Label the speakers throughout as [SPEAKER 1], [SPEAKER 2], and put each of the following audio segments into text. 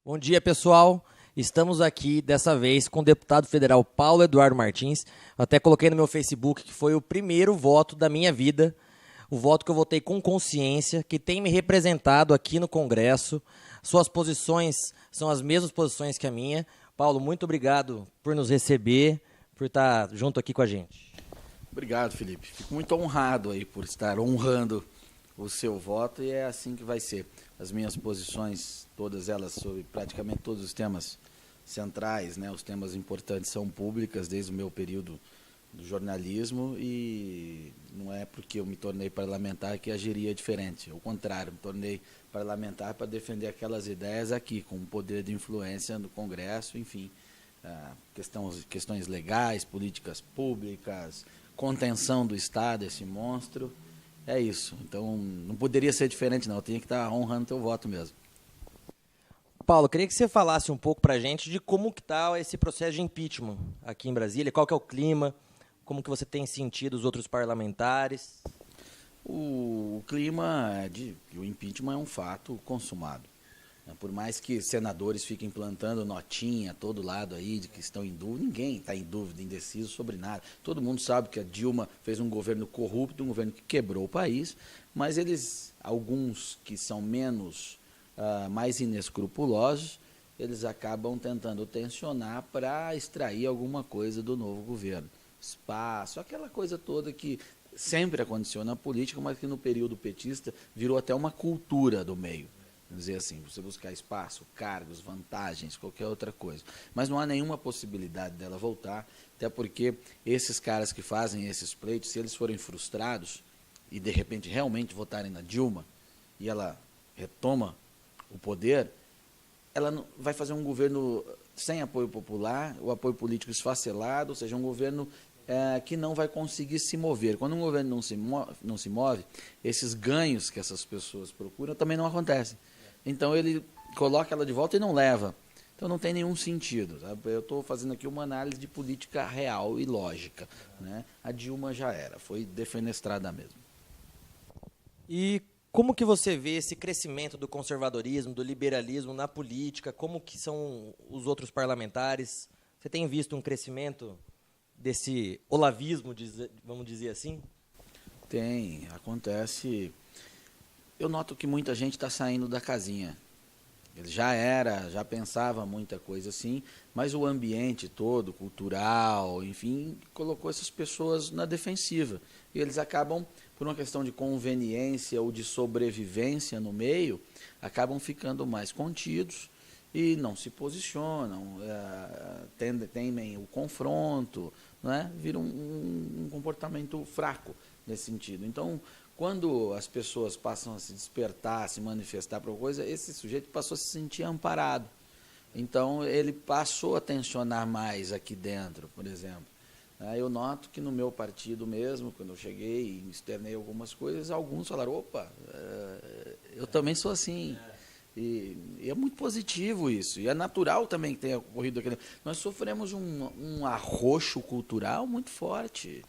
[SPEAKER 1] Bom dia, pessoal. Estamos aqui, dessa vez, com o deputado federal Paulo Eduardo Martins. Eu até coloquei no meu Facebook que foi o primeiro voto da minha vida, o voto que eu votei com consciência, que tem me representado aqui no Congresso. Suas posições são as mesmas posições que a minha. Paulo, muito obrigado por nos receber, por estar junto aqui com a gente.
[SPEAKER 2] Obrigado, Felipe. Fico muito honrado aí por estar honrando o seu voto e é assim que vai ser. As minhas posições, todas elas sobre praticamente todos os temas centrais, né, os temas importantes são públicas desde o meu período do jornalismo e não é porque eu me tornei parlamentar que agiria diferente. Ao contrário, me tornei parlamentar para defender aquelas ideias aqui, com poder de influência no Congresso, enfim, questões legais, políticas públicas, contenção do Estado, esse monstro. É isso. Então, não poderia ser diferente, não. Eu tinha que estar honrando teu voto mesmo.
[SPEAKER 1] Paulo, queria que você falasse um pouco para a gente de como que está esse processo de impeachment aqui em Brasília, qual que é o clima, como que você tem sentido os outros parlamentares.
[SPEAKER 2] O clima o impeachment é um fato consumado. Por mais que senadores fiquem plantando notinha a todo lado aí de que estão em dúvida, ninguém está em dúvida, indeciso sobre nada. Todo mundo sabe que a Dilma fez um governo corrupto, um governo que quebrou o país, mas alguns que são mais inescrupulosos, eles acabam tentando tensionar para extrair alguma coisa do novo governo. Espaço, aquela coisa toda que sempre aconteceu na política, mas que no período petista virou até uma cultura do meio. Vamos dizer assim, você buscar espaço, cargos, vantagens, qualquer outra coisa. Mas não há nenhuma possibilidade dela voltar, até porque esses caras que fazem esses pleitos, se eles forem frustrados e de repente realmente votarem na Dilma e ela retoma o poder, ela vai fazer um governo sem apoio popular, o apoio político esfacelado, ou seja, um governo que não vai conseguir se mover. Quando um governo não se move, esses ganhos que essas pessoas procuram também não acontecem. Então ele coloca ela de volta e não leva. Então não tem nenhum sentido. Sabe? Eu estou fazendo aqui uma análise de política real e lógica. Né? A Dilma já era, foi defenestrada mesmo.
[SPEAKER 1] E como que você vê esse crescimento do conservadorismo, do liberalismo na política? Como que são os outros parlamentares? Você tem visto um crescimento desse olavismo, vamos dizer assim?
[SPEAKER 2] Tem, acontece. Eu noto que muita gente está saindo da casinha. Ele já pensava muita coisa assim, mas o ambiente todo, cultural, enfim, colocou essas pessoas na defensiva. E eles acabam, por uma questão de conveniência ou de sobrevivência no meio, acabam ficando mais contidos e não se posicionam, temem o confronto, não é? Vira um comportamento fraco nesse sentido. Então, quando as pessoas passam a se despertar, a se manifestar para alguma coisa, esse sujeito passou a se sentir amparado. Então, ele passou a tensionar mais aqui dentro, por exemplo. Eu noto que no meu partido mesmo, quando eu cheguei e externei algumas coisas, alguns falaram, opa, eu também sou assim. E é muito positivo isso. E é natural também que tenha ocorrido aquilo. Nós sofremos um arroxo cultural muito forte.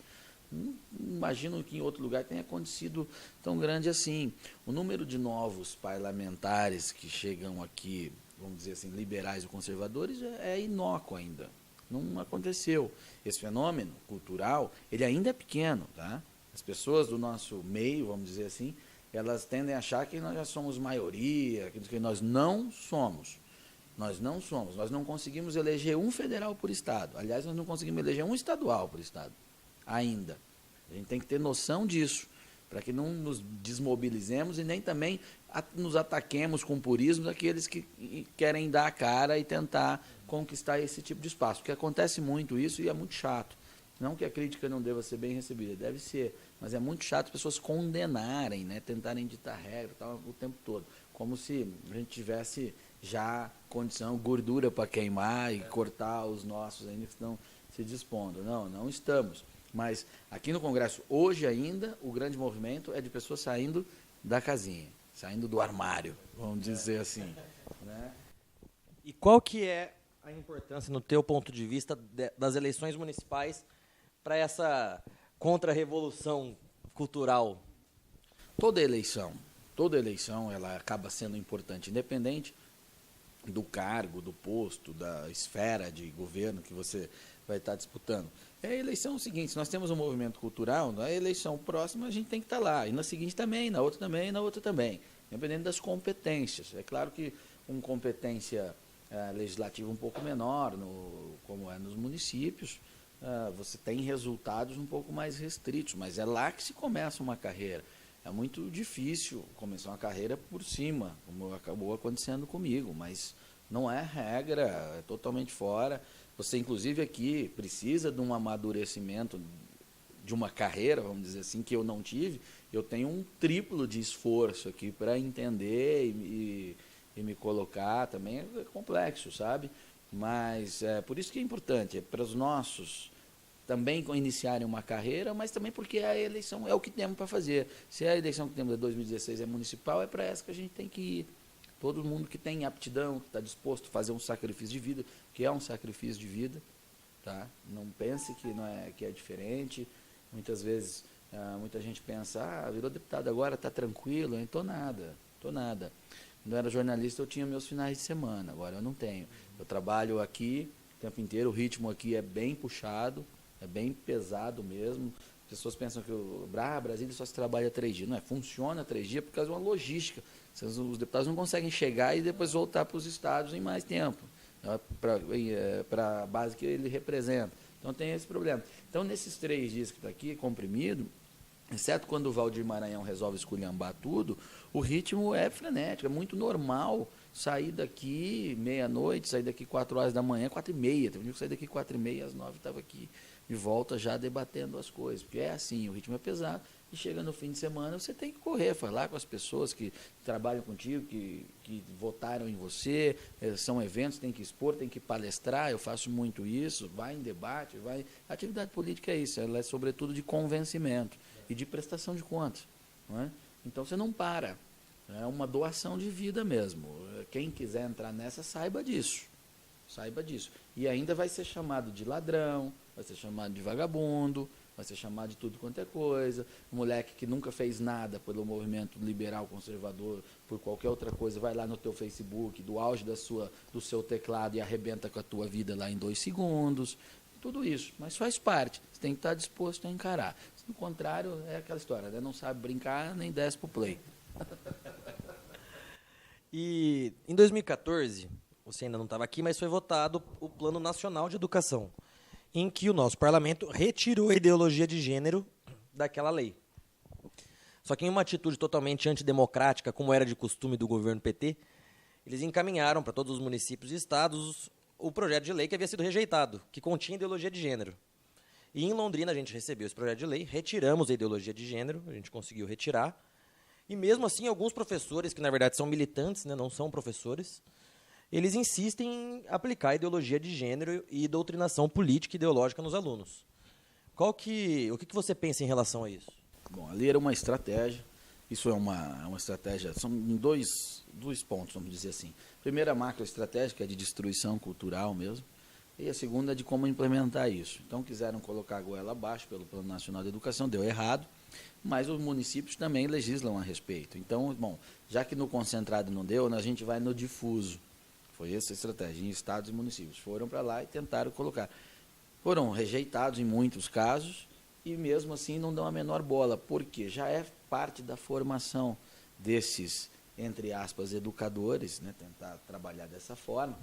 [SPEAKER 2] Não imagino que em outro lugar tenha acontecido tão grande assim. O número de novos parlamentares que chegam aqui, vamos dizer assim, liberais ou conservadores, é inócuo ainda. Não aconteceu. Esse fenômeno cultural, ele ainda é pequeno. Tá? As pessoas do nosso meio, vamos dizer assim, elas tendem a achar que nós já somos maioria, que nós não somos. Nós não somos. Nós não conseguimos eleger um federal por estado. Aliás, nós não conseguimos eleger um estadual por estado. Ainda. A gente tem que ter noção disso, para que não nos desmobilizemos e nem também nos ataquemos com purismo daqueles que querem dar a cara e tentar conquistar esse tipo de espaço. Porque acontece muito isso e é muito chato. Não que a crítica não deva ser bem recebida, deve ser, mas é muito chato as pessoas condenarem, né, tentarem ditar regra o tempo todo, como se a gente tivesse já condição, gordura para queimar e cortar os nossos ainda que estão se dispondo. Não estamos. Mas aqui no Congresso, hoje ainda, o grande movimento é de pessoas saindo da casinha, saindo do armário, vamos dizer assim. Né?
[SPEAKER 1] E qual que é a importância, no teu ponto de vista, das eleições municipais para essa contra-revolução cultural?
[SPEAKER 2] Toda eleição, ela acaba sendo importante, independente do cargo, do posto, da esfera de governo que você vai estar disputando. A eleição é o seguinte, se nós temos um movimento cultural, na eleição próxima a gente tem que estar lá, e na seguinte também, na outra também, e na outra também, dependendo das competências. É claro que com competência legislativa um pouco menor, como é nos municípios, você tem resultados um pouco mais restritos, mas é lá que se começa uma carreira. É muito difícil começar uma carreira por cima, como acabou acontecendo comigo, mas não é regra, é totalmente fora. Você, inclusive, aqui precisa de um amadurecimento de uma carreira, vamos dizer assim, que eu não tive. Eu tenho um triplo de esforço aqui para entender e me colocar. Também é complexo, sabe? Mas é por isso que é importante, é para os nossos também iniciarem uma carreira, mas também porque a eleição é o que temos para fazer. Se a eleição que temos de 2016 é municipal, é para essa que a gente tem que ir. Todo mundo que tem aptidão, que está disposto a fazer um sacrifício de vida, que é um sacrifício de vida, tá? Não pense que não é, que é diferente. Muitas vezes, muita gente pensa, virou deputado agora, está tranquilo. Eu não estou nada, estou nada. Quando eu era jornalista, eu tinha meus finais de semana, agora eu não tenho. Eu trabalho aqui o tempo inteiro, o ritmo aqui é bem puxado, é bem pesado mesmo. As pessoas pensam que Brasília só se trabalha 3 dias. Não é, funciona 3 dias por causa de uma logística. Os deputados não conseguem chegar e depois voltar para os estados em mais tempo, para a base que ele representa. Então tem esse problema. Então nesses 3 dias que está aqui, comprimido, exceto quando o Valdir Maranhão resolve esculhambar tudo, o ritmo é frenético, é muito normal sair daqui meia-noite, sair daqui 4 horas da manhã, 4h30. Teve um dia que sair daqui 4h30, às 9 estava aqui de volta já debatendo as coisas, porque é assim, o ritmo é pesado, e chega no fim de semana, você tem que correr, falar com as pessoas que trabalham contigo, que votaram em você, são eventos, tem que expor, tem que palestrar, eu faço muito isso, vai em debate, vai... A atividade política é isso, ela é sobretudo de convencimento e de prestação de contas, não é? Então você não para, é uma doação de vida mesmo. Quem quiser entrar nessa, saiba disso. Saiba disso. E ainda vai ser chamado de ladrão, vai ser chamado de vagabundo, vai ser chamado de tudo quanto é coisa. Um moleque que nunca fez nada pelo movimento liberal conservador, por qualquer outra coisa, vai lá no teu Facebook, do auge do seu teclado e arrebenta com a tua vida lá em 2 segundos. Tudo isso, mas faz parte. Você tem que estar disposto a encarar. Se no contrário, é aquela história, né? Não sabe brincar, nem desce pro play.
[SPEAKER 1] E em 2014, você ainda não estava aqui, mas foi votado o Plano Nacional de Educação, em que o nosso parlamento retirou a ideologia de gênero daquela lei. Só que em uma atitude totalmente antidemocrática, como era de costume do governo PT, eles encaminharam para todos os municípios e estados o projeto de lei que havia sido rejeitado, que continha ideologia de gênero. E em Londrina a gente recebeu esse projeto de lei, retiramos a ideologia de gênero, a gente conseguiu retirar. E mesmo assim, alguns professores, que na verdade são militantes, né, não são professores, eles insistem em aplicar a ideologia de gênero e doutrinação política e ideológica nos alunos. O que você pensa em relação a isso?
[SPEAKER 2] Bom, ali era uma estratégia. Isso é uma estratégia, são dois pontos, vamos dizer assim. A primeira macroestratégia, que é de destruição cultural mesmo, e a segunda é de como implementar isso. Então, quiseram colocar a goela abaixo pelo Plano Nacional de Educação, deu errado, mas os municípios também legislam a respeito. Então, bom, já que no concentrado não deu, a gente vai no difuso. Foi essa a estratégia, em estados e municípios. Foram para lá e tentaram colocar. Foram rejeitados em muitos casos e mesmo assim não dão a menor bola, porque já é parte da formação desses, entre aspas, educadores, né, tentar trabalhar dessa forma,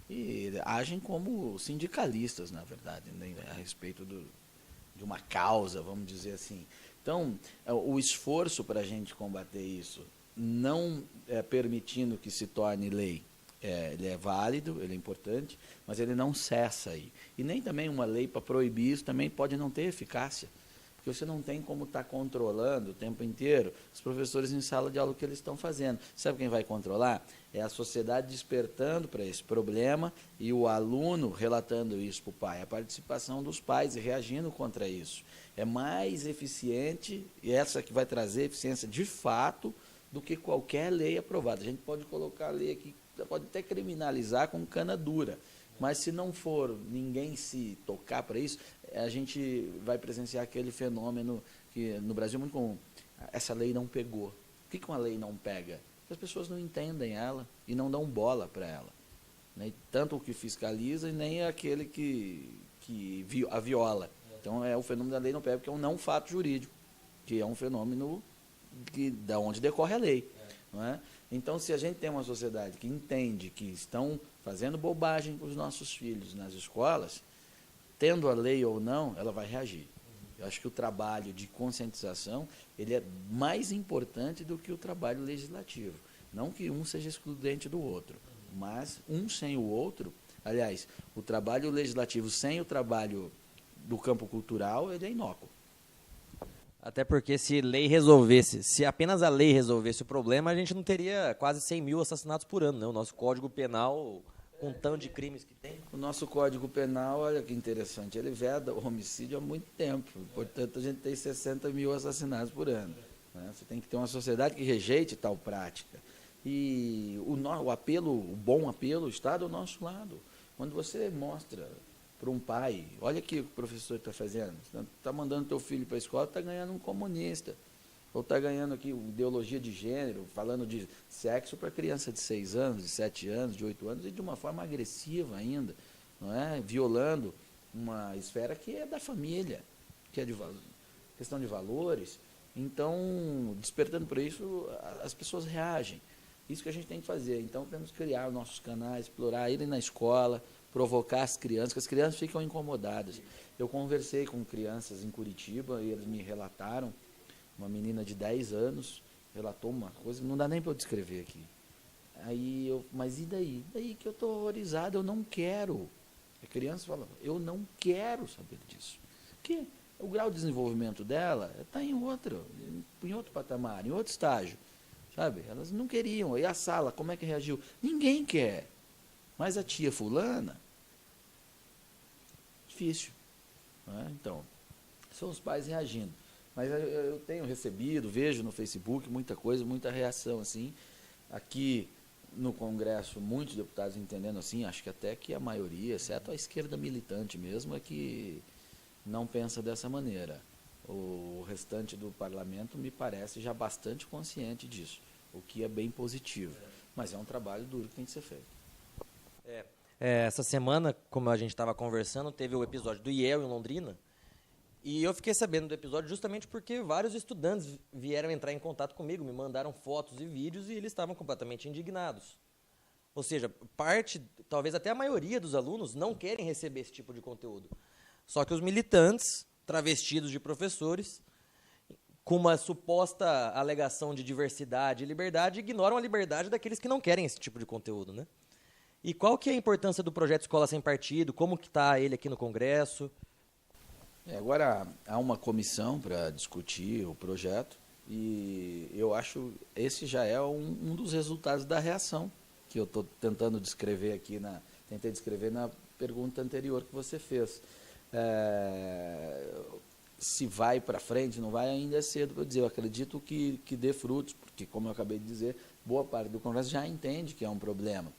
[SPEAKER 2] e agem como sindicalistas, na verdade, né, a respeito de uma causa, vamos dizer assim. Então, o esforço para a gente combater isso, não permitindo que se torne lei, ele é válido, ele é importante, mas ele não cessa aí. E nem também uma lei para proibir isso também pode não ter eficácia, porque você não tem como estar controlando o tempo inteiro os professores em sala de aula o que eles estão fazendo. Sabe quem vai controlar? É a sociedade despertando para esse problema e o aluno relatando isso para o pai, a participação dos pais e reagindo contra isso. É mais eficiente, e essa que vai trazer eficiência de fato, do que qualquer lei aprovada. A gente pode colocar a lei aqui, pode até criminalizar com cana dura, mas se não for ninguém se tocar para isso, a gente vai presenciar aquele fenômeno que no Brasil é muito comum. Essa lei não pegou. Por que uma lei não pega? Porque as pessoas não entendem ela e não dão bola para ela. nem tanto o que fiscaliza e nem aquele que a viola. Então é o fenômeno da lei não pega, porque é um não fato jurídico, que é um fenômeno da onde decorre a lei. Não é? Então, se a gente tem uma sociedade que entende que estão fazendo bobagem com os nossos filhos nas escolas, tendo a lei ou não, ela vai reagir. Eu acho que o trabalho de conscientização ele é mais importante do que o trabalho legislativo. Não que um seja excludente do outro, mas um sem o outro. Aliás, o trabalho legislativo sem o trabalho do campo cultural, ele é inócuo.
[SPEAKER 1] Até porque se apenas a lei resolvesse o problema, a gente não teria quase 100 mil assassinatos por ano, né? O nosso Código Penal, com o tanto de crimes que tem.
[SPEAKER 2] O nosso Código Penal, olha que interessante, ele veda o homicídio há muito tempo. Portanto, a gente tem 60 mil assassinatos por ano. Né? Você tem que ter uma sociedade que rejeite tal prática. E o bom apelo está do nosso lado. Quando você mostra para um pai, olha aqui o que o professor está fazendo, está mandando teu filho para a escola, está ganhando um comunista, ou está ganhando aqui ideologia de gênero, falando de sexo para criança de 6 anos, de 7 anos, de 8 anos, e de uma forma agressiva ainda, não é? Violando uma esfera que é da família, que é de questão de valores. Então, despertando para isso, as pessoas reagem. Isso que a gente tem que fazer. Então, temos que criar os nossos canais, explorar, ir na escola, provocar as crianças, que as crianças ficam incomodadas. Eu conversei com crianças em Curitiba e eles me relataram, uma menina de 10 anos relatou uma coisa, não dá nem para eu descrever aqui. Mas e daí? Daí que eu estou horrorizado, eu não quero. A criança fala, eu não quero saber disso. Porque o grau de desenvolvimento dela está em outro patamar, em outro estágio. Sabe? Elas não queriam. E a sala, como é que reagiu? Ninguém quer. Mas a tia fulana, difícil. Né? Então, são os pais reagindo. Mas eu tenho recebido, vejo no Facebook muita coisa, muita reação assim. Aqui no Congresso, muitos deputados entendendo assim, acho que até que a maioria, exceto a esquerda militante mesmo, é que não pensa dessa maneira. O restante do parlamento me parece já bastante consciente disso, o que é bem positivo. Mas é um trabalho duro que tem que ser feito.
[SPEAKER 1] Essa semana, como a gente estava conversando, teve o episódio do IEL em Londrina, e eu fiquei sabendo do episódio justamente porque vários estudantes vieram entrar em contato comigo, me mandaram fotos e vídeos e eles estavam completamente indignados. Ou seja, talvez até a maioria dos alunos não querem receber esse tipo de conteúdo. Só que os militantes, travestidos de professores, com uma suposta alegação de diversidade e liberdade, ignoram a liberdade daqueles que não querem esse tipo de conteúdo, né? E qual que é a importância do projeto Escola Sem Partido? Como que está ele aqui no Congresso?
[SPEAKER 2] Agora há uma comissão para discutir o projeto e eu acho que esse já é um dos resultados da reação que eu estou tentando descrever aqui, tentei descrever na pergunta anterior que você fez. Se vai para frente, não vai, ainda é cedo para dizer. Eu acredito que dê frutos, porque, como eu acabei de dizer, boa parte do Congresso já entende que é um problema.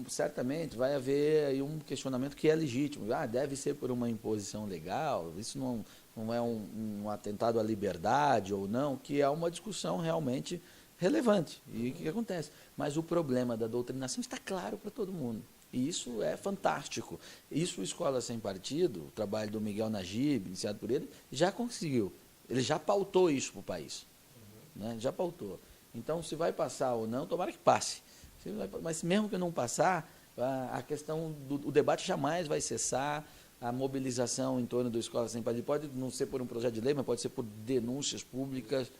[SPEAKER 2] Certamente vai haver aí um questionamento que é legítimo. Deve ser por uma imposição legal, isso não é um atentado à liberdade ou não, que é uma discussão realmente relevante. E o que acontece? Mas o problema da doutrinação está claro para todo mundo. E isso é fantástico. Isso, Escola Sem Partido, o trabalho do Miguel Najib, iniciado por ele, já conseguiu. Ele já pautou isso para o país. Né? Já pautou. Então, se vai passar ou não, tomara que passe. Mas mesmo que não passar, a questão do debate jamais vai cessar, a mobilização em torno do Escola Sem Partido pode não ser por um projeto de lei, mas pode ser por denúncias públicas,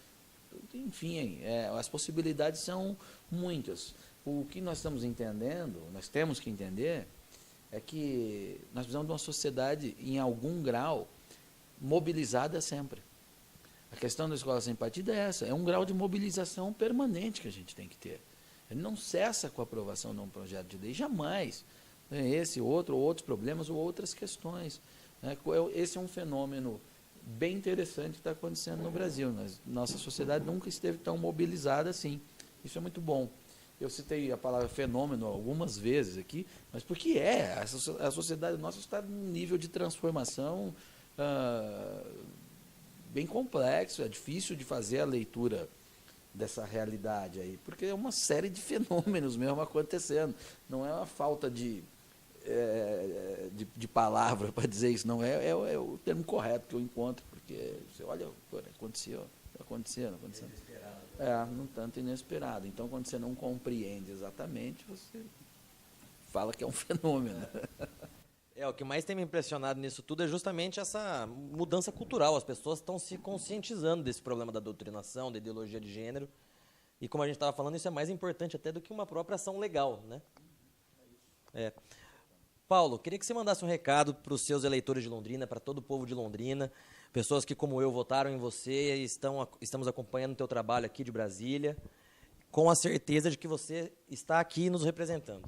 [SPEAKER 2] enfim, as possibilidades são muitas. O que nós estamos entendendo, nós temos que entender, é que nós precisamos de uma sociedade, em algum grau, mobilizada sempre. A questão da Escola Sem Partido é essa, é um grau de mobilização permanente que a gente tem que ter. Ele não cessa com a aprovação de um projeto de lei, jamais. Esse, outros problemas ou outras questões. Esse é um fenômeno bem interessante que está acontecendo no Brasil. Nossa sociedade nunca esteve tão mobilizada assim. Isso é muito bom. Eu citei a palavra fenômeno algumas vezes aqui, mas porque a sociedade nossa está num nível de transformação bem complexo, é difícil de fazer a leitura dessa realidade aí, porque é uma série de fenômenos mesmo acontecendo. Não é uma falta de palavra para dizer isso, não é o termo correto que eu encontro, porque você olha, pô, aconteceu. Um tanto inesperado. Então, quando você não compreende exatamente, você fala que é um fenômeno.
[SPEAKER 1] O que mais tem me impressionado nisso tudo é justamente essa mudança cultural. As pessoas estão se conscientizando desse problema da doutrinação, da ideologia de gênero. E como a gente estava falando, isso é mais importante até do que uma própria ação legal, né? Paulo, queria que você mandasse um recado para os seus eleitores de Londrina, para todo o povo de Londrina, pessoas que, como eu, votaram em você, estamos acompanhando o teu trabalho aqui de Brasília, com a certeza de que você está aqui nos representando.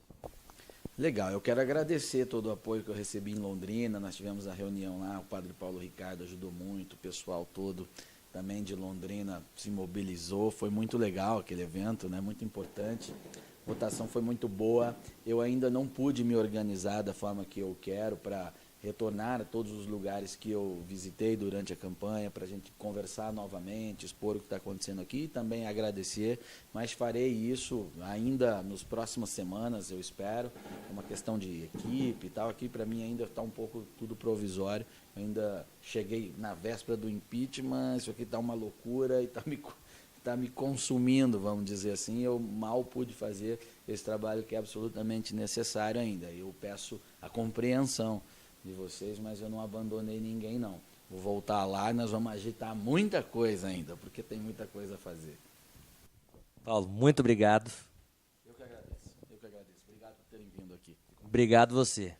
[SPEAKER 2] Legal, eu quero agradecer todo o apoio que eu recebi em Londrina, nós tivemos a reunião lá, o padre Paulo Ricardo ajudou muito, o pessoal todo também de Londrina se mobilizou, foi muito legal aquele evento, né, muito importante. A votação foi muito boa, eu ainda não pude me organizar da forma que eu quero para retornar a todos os lugares que eu visitei durante a campanha, para a gente conversar novamente, expor o que está acontecendo aqui e também agradecer, mas farei isso ainda nas próximas semanas, eu espero, é uma questão de equipe e tal, aqui para mim ainda está um pouco tudo provisório, eu ainda cheguei na véspera do impeachment, isso aqui está uma loucura e está me consumindo, vamos dizer assim, eu mal pude fazer esse trabalho que é absolutamente necessário ainda. Eu peço a compreensão de vocês, mas eu não abandonei ninguém, não. Vou voltar lá e nós vamos agitar muita coisa ainda, porque tem muita coisa a fazer.
[SPEAKER 1] Paulo, muito obrigado.
[SPEAKER 2] Eu que agradeço. Obrigado por terem vindo aqui.
[SPEAKER 1] Obrigado você.